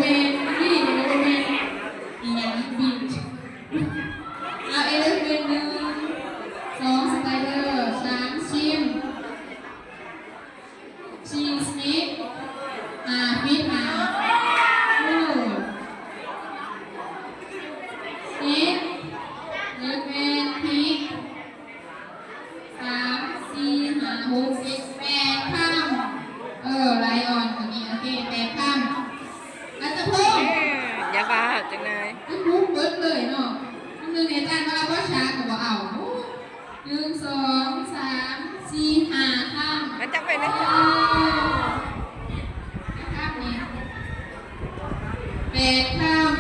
เมนนี่โรเมนอีหยังบินเอาเอเลฟเว่นหนึ่งสองสไปเดอร์สามชิมสนิปฟิตนิปเอเลฟเว่นพีคสามสี่ห้าหกเจ็ดแปดข้ามไลออนตัวนี้โอเคแปดข้ามแล้วจะพุ่งอย่าบ้าจังเลยจะพุ่งเบิดเลยเนาะหนึ่งเนี่ยอาจารย์มาแล้วก็ช้ากับว่าเอาหนึ่งสองสามสี่ห้าข้ามแล้วจับไปนะข้ามนี้แปดข้าม